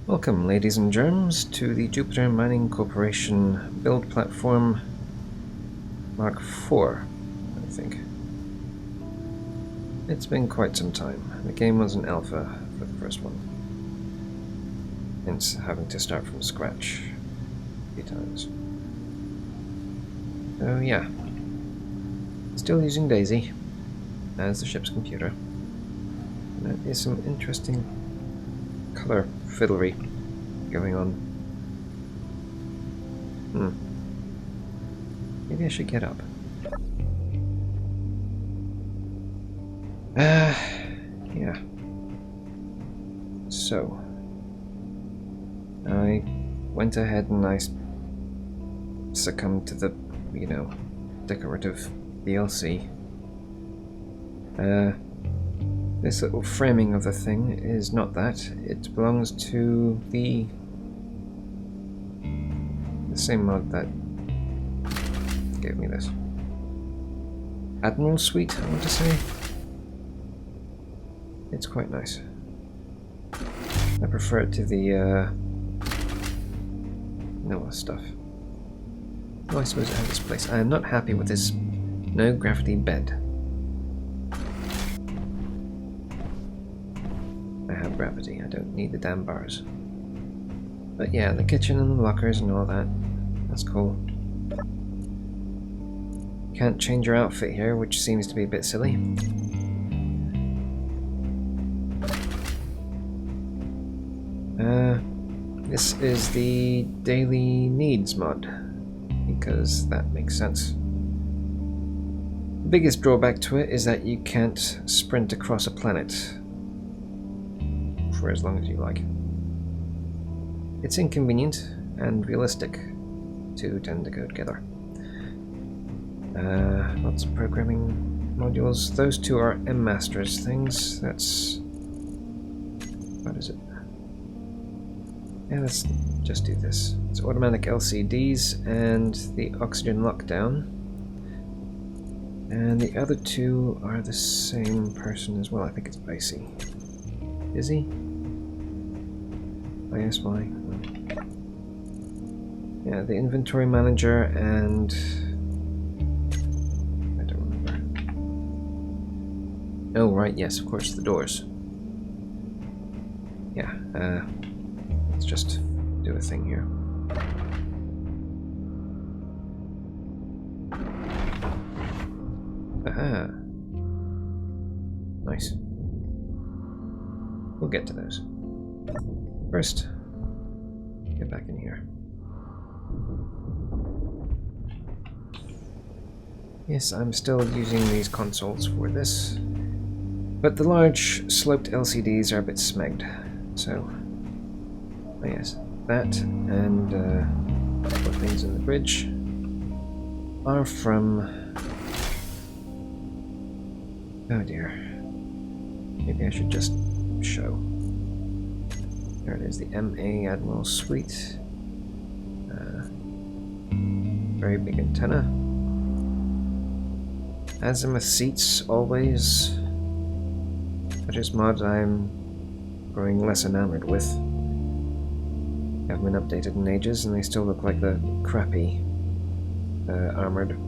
Welcome, ladies and germs, to the Jupiter Mining Corporation build platform Mark IV, I think. It's been quite some time. The game was an alpha for the first one, hence having to start from scratch a few times. So yeah, still using Daisy as the ship's computer. And there is some interesting color fiddlery going on. Maybe I should get up. Yeah. So, I went ahead and I succumbed to the, decorative DLC. This little framing of the thing is not that. It belongs to the same mod that gave me this. Admiral Suite, I want to say. It's quite nice. I prefer it to the Noah stuff. Oh, I suppose I have this place. I am not happy with this no gravity bed. I have gravity, I don't need the damn bars. But yeah, the kitchen and the lockers and all that, that's cool. Can't change your outfit here, which seems to be a bit silly. This is the daily needs mod, because that makes sense. The biggest drawback to it is that you can't sprint across a planet for as long as you like. It's inconvenient and realistic to tend to go together. Lots of programming modules. Those two are MMaster's things. That's... what is it? Yeah, let's just do this. It's automatic LCDs and the oxygen lockdown. And the other two are the same person as well. I think it's Basie. Is he? ISY. Yeah, the inventory manager and... I don't remember. Oh, right, yes, of course, the doors. Yeah, let's just do a thing here. Aha! Nice. We'll get to those. First, get back in here. Yes, I'm still using these consoles for this, but the large sloped LCDs are a bit smegged, so oh yes, that and a couple of things in the bridge are from... oh dear, maybe I should just show. There it is, the MA Admiral Suite. Very big antenna. Azimuth seats, always. That is mod I'm growing less enamored with. Haven't been updated in ages, and they still look like the crappy armored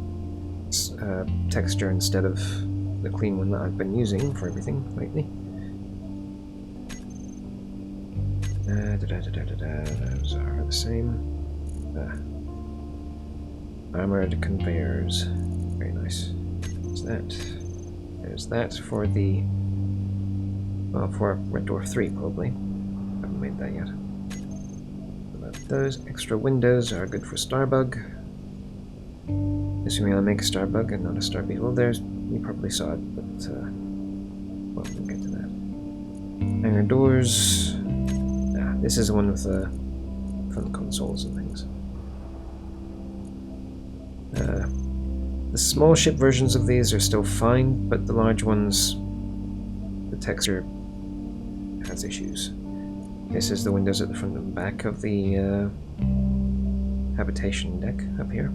texture instead of the clean one that I've been using for everything lately. Those are the same. Armored conveyors. Very nice. There's that. There's that for the... well, for Red Dwarf 3, probably. Haven't made that yet. But those extra windows are good for Starbug. Assuming I make a Starbug and not a Star Beetle. There's... you probably saw it, but... well, we'll get to that. Hangar doors... this is the one with the fun consoles and things. The small ship versions of these are still fine, but the large ones, the texture has issues. This is the windows at the front and back of the habitation deck up here.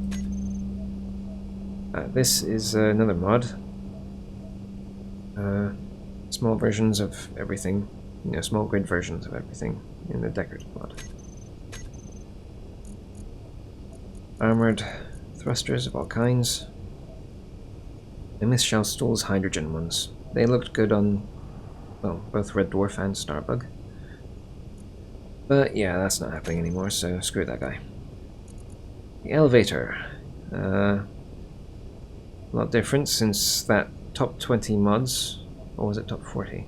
This is another mod. Small versions of everything you know, small grid versions of everything in the decorative mod. Armored thrusters of all kinds. I miss Shellstool's hydrogen ones. They looked good on, well, both Red Dwarf and Starbug. But yeah, that's not happening anymore, so screw that guy. The elevator. A lot different since that top 20 mods, or was it top 40?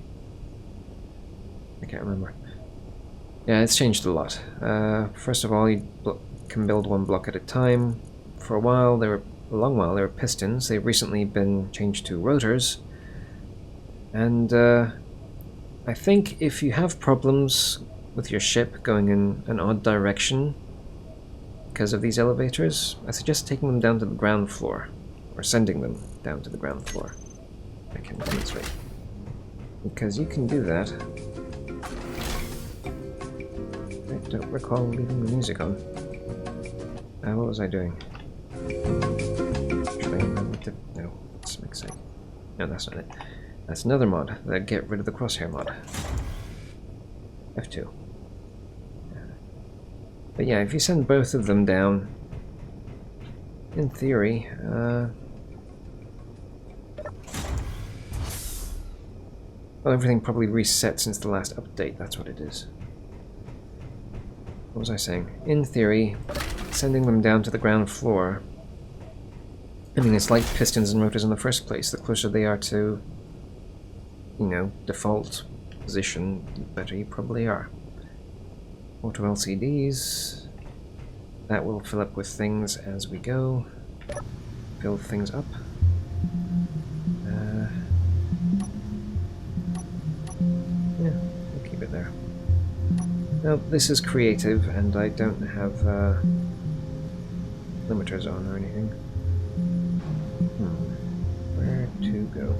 I can't remember. Yeah, it's changed a lot. First of all, you can build one block at a time. For a while, a long while, there were pistons. They've recently been changed to rotors. And I think if you have problems with your ship going in an odd direction because of these elevators, I suggest taking them down to the ground floor, or sending them down to the ground floor. I can demonstrate. Because you can do that. I don't recall leaving the music on. What was I doing? No, it's Mkay. No, that's not it. That's another mod, the get rid of the crosshair mod. F2. But yeah, if you send both of them down, in theory, well, everything probably reset since the last update, that's what it is. What was I saying? In theory, sending them down to the ground floor, I mean, it's like pistons and rotors in the first place. The closer they are to, you know, default position, the better you probably are. Auto LCDs. That will fill up with things as we go. Build things up. Yeah, we'll keep it there. Now, this is creative, and I don't have limiters on or anything. Where to go?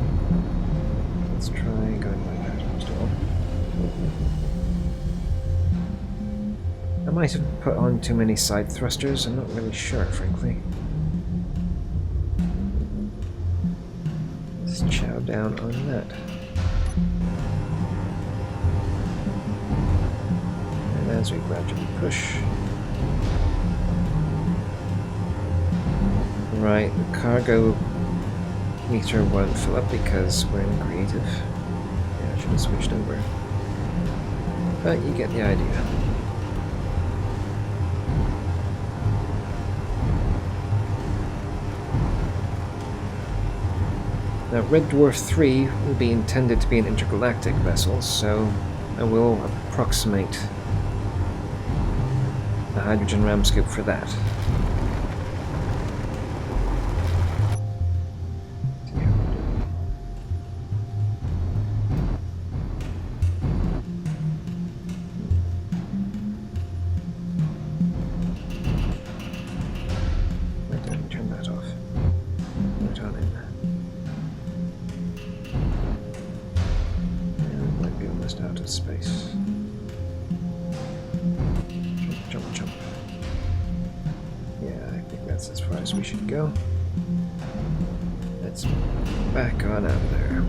Let's try going like that first of all. I might have put on too many side thrusters, I'm not really sure, frankly. Let's chow down on that. And as we gradually push... Right, the cargo meter won't fill up because we're in creative. Yeah, I should have switched over. But you get the idea. Now, Red Dwarf 3 will be intended to be an intergalactic vessel, so I will approximate the hydrogen ram scoop for that. Back on out of there.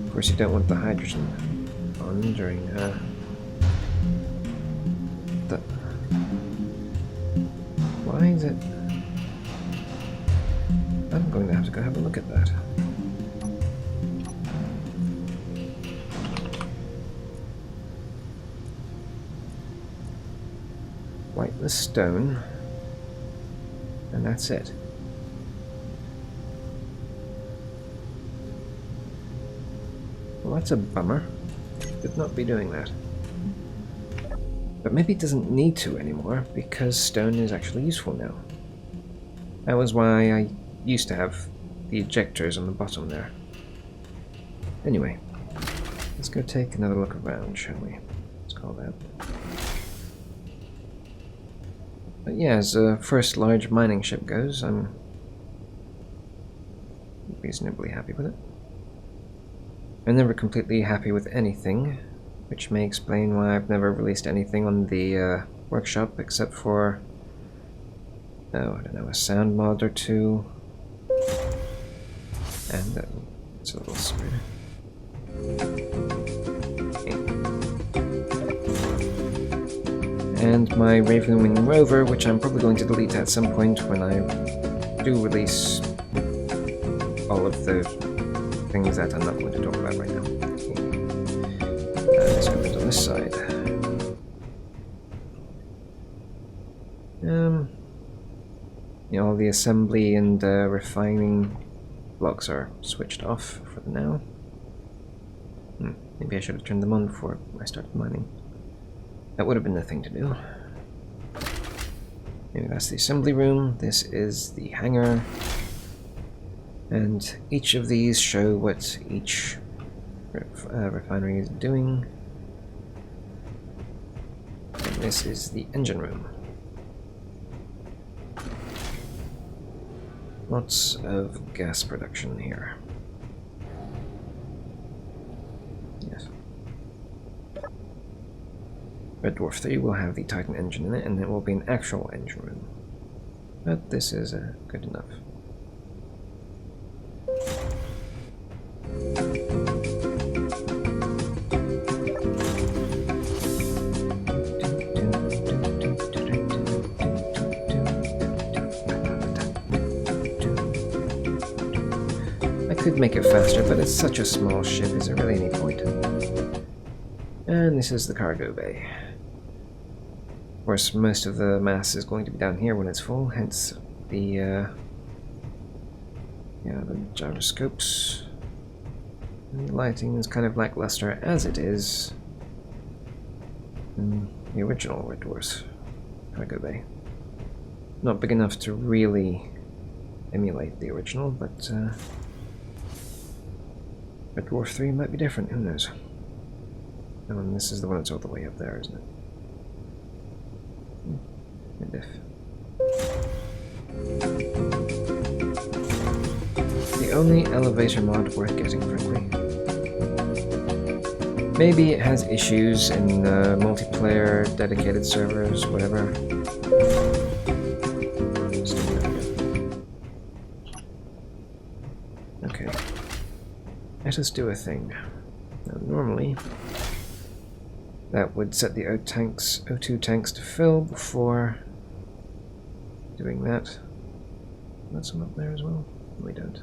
Of course, you don't want the hydrogen on during the... Why is it... I'm going to have to go have a look at that. Wipe the stone, and that's it. Well, that's a bummer. Should not be doing that. But maybe it doesn't need to anymore, because stone is actually useful now. That was why I used to have the ejectors on the bottom there. Anyway, let's go take another look around, shall we? Let's call that. But yeah, as the first large mining ship goes, I'm reasonably happy with it. I'm never completely happy with anything, which may explain why I've never released anything on the workshop except for Oh, I don't know, a sound mod or two. And it's a little screwed. And my Ravenwing rover, which I'm probably going to delete at some point when I do release all of the things that I'm not going to talk about right now. Let's go on this side. All the assembly and refining blocks are switched off for now. Maybe I should have turned them on before I started mining. That would have been the thing to do. Maybe that's the assembly room. This is the hangar. And each of these show what each refinery is doing. And this is the engine room. Lots of gas production here. Yes. Red Dwarf 3 will have the Titan engine in it, and it will be an actual engine room. But this is good enough. Could make it faster, but it's such a small ship, is there really any point? And this is the cargo bay. Of course, most of the mass is going to be down here when it's full, hence the gyroscopes. And the lighting is kind of lackluster as it is in the original Red Dwarf cargo bay. Not big enough to really emulate the original, but Red Dwarf 3 might be different, who knows? Oh, and this is the one that's all the way up there, isn't it? The only elevator mod worth getting, frankly. Maybe it has issues in multiplayer, dedicated servers, whatever. Okay. Let us do a thing. Now, normally, that would set the O2 tanks to fill before doing that. That's some up there as well? No, we don't.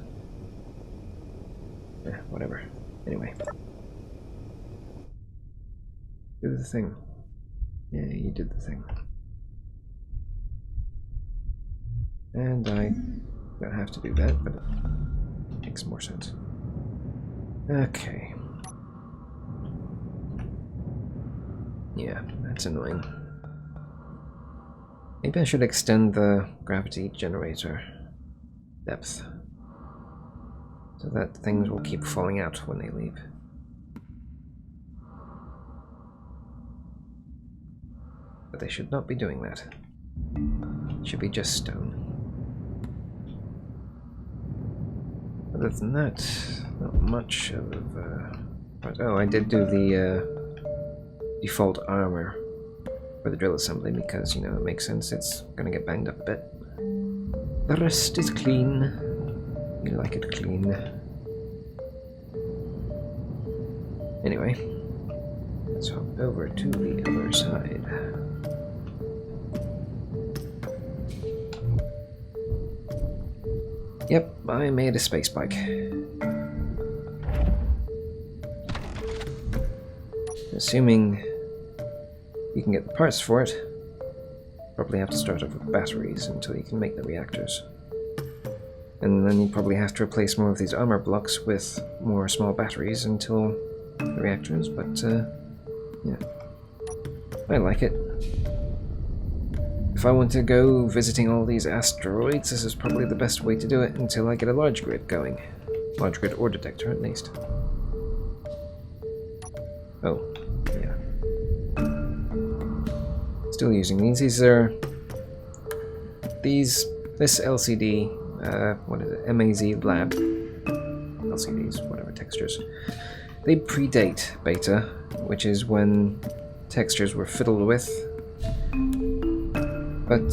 Yeah, whatever. Anyway. Do the thing. Yeah, you did the thing. And I don't have to do that, but it makes more sense. Okay. Yeah, that's annoying. Maybe I should extend the gravity generator depth so that things will keep falling out when they leave. But they should not be doing that. It should be just stone. Other than that, not much of oh, I did do the default armor for the drill assembly because, you know, it makes sense. It's gonna get banged up a bit. The rest is clean. You like it clean. Anyway, let's hop over to the other side. Yep, I made a space bike. Assuming you can get the parts for it, probably have to start off with batteries until you can make the reactors. And then you probably have to replace more of these armor blocks with more small batteries until the reactors, but yeah. I like it. If I want to go visiting all these asteroids, this is probably the best way to do it until I get a large grid going. Large grid ore detector, at least. Oh, yeah. Still using these. These are... This LCD, what is it? MAZ Lab. LCDs, whatever textures. They predate beta, which is when textures were fiddled with. But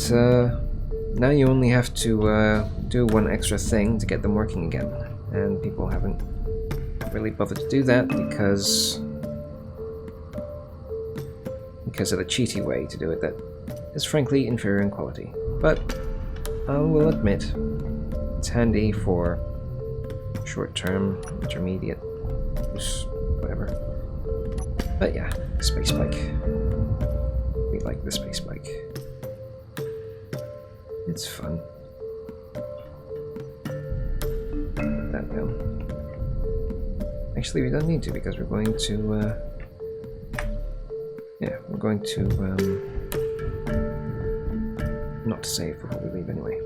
now you only have to do one extra thing to get them working again, and people haven't really bothered to do that because of the cheaty way to do it that is frankly inferior in quality. But I will admit, it's handy for short-term, intermediate use, whatever. But yeah, space bike. We like the space bike. It's fun. Put that down. Actually, we don't need to because we're going to. Yeah, we're going to not save before we leave anyway.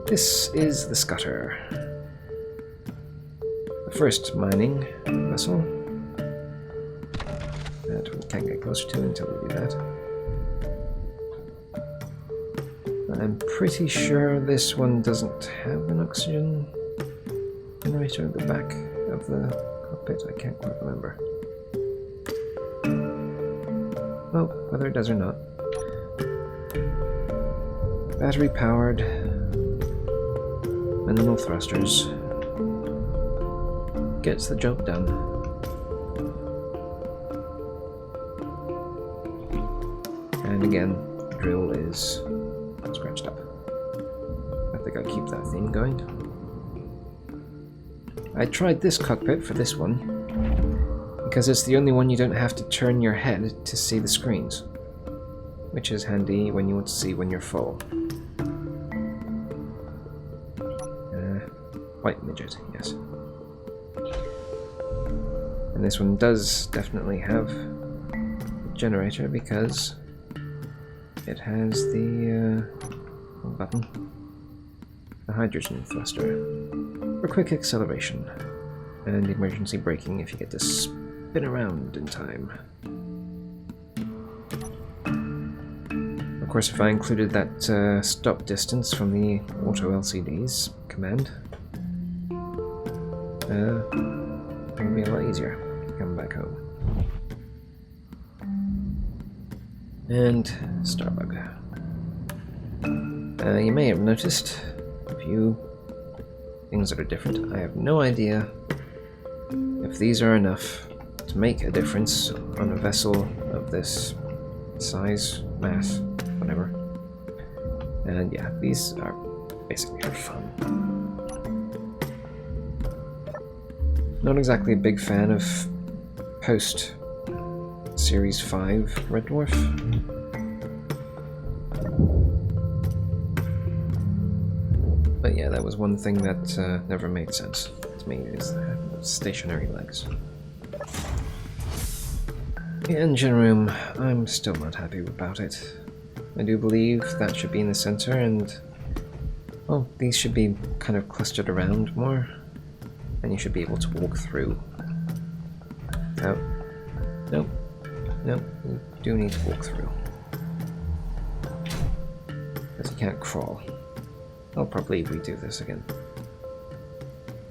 This is the Scutter, the first mining vessel that we can't get closer to until we do that. I'm pretty sure this one doesn't have an oxygen generator at the back of the cockpit. I can't quite remember. Well, whether it does or not. Battery powered, minimal thrusters. Gets the job done. And again, the drill is scratched up. I think I'll keep that theme going. I tried this cockpit for this one, because it's the only one you don't have to turn your head to see the screens, which is handy when you want to see when you're full. White midget, yes. And this one does definitely have a generator because it has the button, the hydrogen thruster for quick acceleration and emergency braking if you get to spin around in time. Of course, if I included that stop distance from the auto LCDs command, it would be a lot easier to come back home. And Starbug. You may have noticed a few things that are different. I have no idea if these are enough to make a difference on a vessel of this size, mass, whatever. And yeah, these are basically for fun. Not exactly a big fan of post Series 5 Red Dwarf. But yeah, that was one thing that never made sense to me, is the stationary legs. The engine room, I'm still not happy about it. I do believe that should be in the center, and well, these should be kind of clustered around more, and you should be able to walk through. Oh, nope. Nope, you do need to walk through. Because you can't crawl. I'll probably redo this again.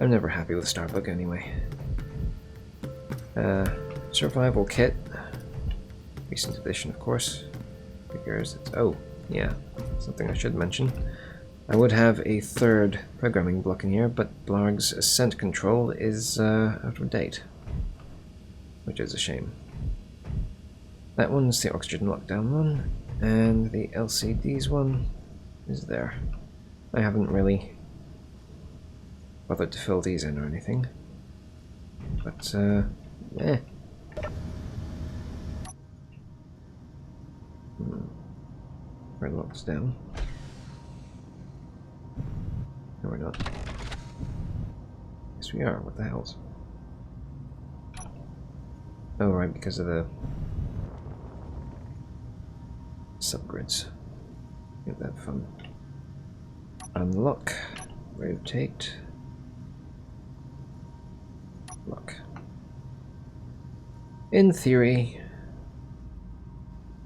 I'm never happy with Starbug anyway. Survival kit. Recent edition, of course. Figures it's... oh, yeah. Something I should mention. I would have a third programming block in here, but Blarg's ascent control is out of date. Which is a shame. That one's the oxygen lockdown one, and the LCDs one is there. I haven't really bothered to fill these in or anything, but eh. We're locked down. No, we're not. Yes, we are. What the hell's? Oh, right, because of the subgrids. Get that fun. Unlock, rotate, lock. In theory,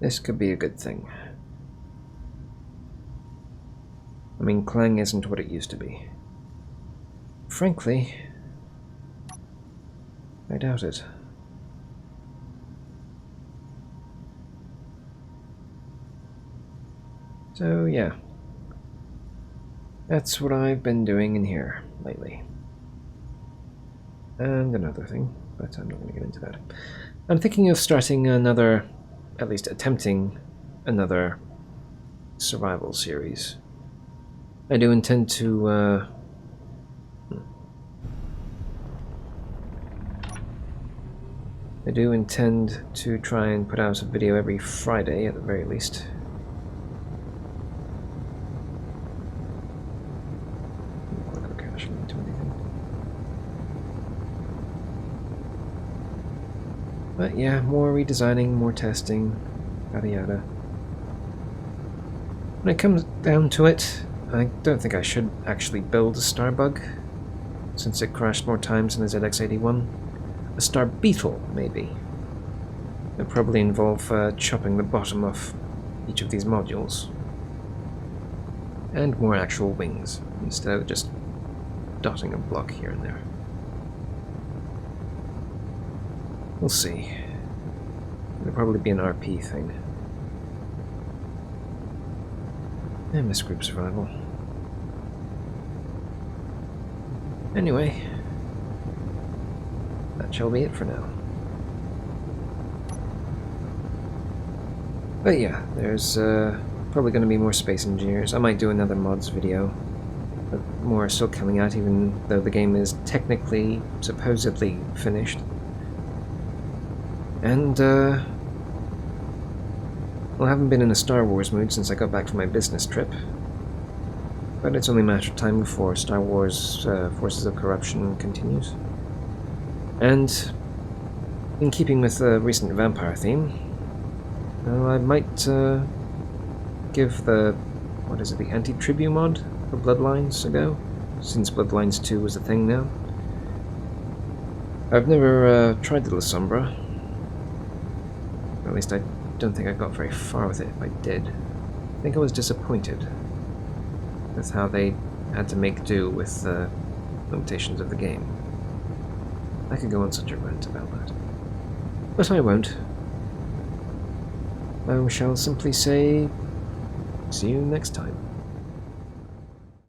this could be a good thing. I mean, Clang isn't what it used to be. Frankly, I doubt it. So yeah, That's what I've been doing in here lately. And another thing, but I'm not going to get into that. I'm thinking of starting another, at least attempting another survival series. I do intend to try and put out a video every Friday at the very least. But yeah, more redesigning, more testing, yada yada. When it comes down to it, I don't think I should actually build a Starbug, since it crashed more times than the ZX81. A Star Beetle, maybe. It'd probably involve chopping the bottom off each of these modules. And more actual wings, instead of just dotting a block here and there. We'll see. It'll probably be an RP thing. I miss group survival. Anyway, that shall be it for now. But yeah, there's probably going to be more Space Engineers. I might do another mods video. But more are still coming out, even though the game is technically, supposedly finished. And, well, I haven't been in a Star Wars mood since I got back from my business trip. But it's only a matter of time before Star Wars Forces of Corruption continues. And, in keeping with the recent vampire theme, I might give the, what is it, the anti-tribu mod for Bloodlines a go, since Bloodlines 2 was a thing now. I've never tried the La Sombra. At least I don't think I got very far with it if I did. I think I was disappointed with how they had to make do with the limitations of the game. I could go on such a rant about that. But I won't. I shall simply say, see you next time.